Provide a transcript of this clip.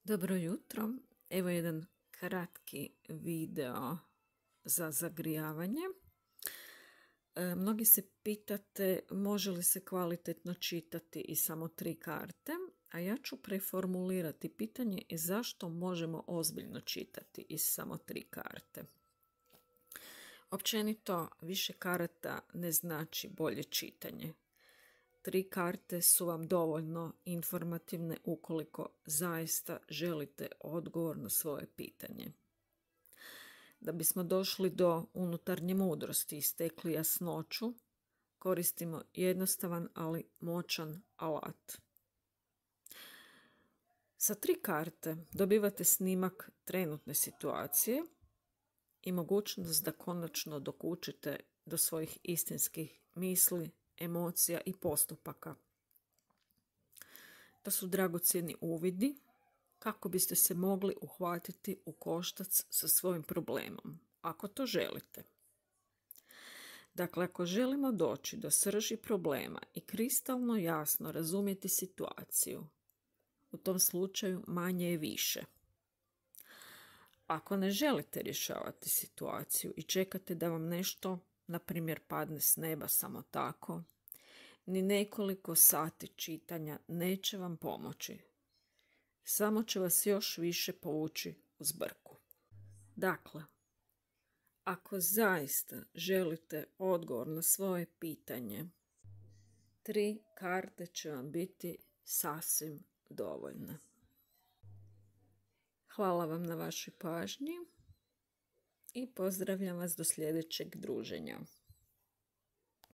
Dobro jutro, evo jedan kratki video za zagrijavanje. Mnogi se pitate može li se kvalitetno čitati iz samo 3 karte, a ja ću preformulirati pitanje i zašto možemo ozbiljno čitati iz samo 3 karte. Općenito, više karata ne znači bolje čitanje. 3 karte su vam dovoljno informativne ukoliko zaista želite odgovor na svoje pitanje. Da bismo došli do unutarnje mudrosti i stekli jasnoću, koristimo jednostavan ali moćan alat. Sa 3 karte dobivate snimak trenutne situacije i mogućnost da konačno dokučite do svojih istinskih misli, emocija i postupaka. To su dragocjeni uvidi kako biste se mogli uhvatiti u koštac sa svojim problemom, ako to želite. Dakle, ako želimo doći do srži problema i kristalno jasno razumjeti situaciju, u tom slučaju manje je više. Ako ne želite rješavati situaciju i čekate da vam nešto, na primjer, padne s neba samo tako, ni nekoliko sati čitanja neće vam pomoći. Samo će vas još više povući u zbrku. Dakle, ako zaista želite odgovor na svoje pitanje, 3 karte će vam biti sasvim dovoljne. Hvala vam na vašoj pažnji i pozdravljam vas do sljedećeg druženja.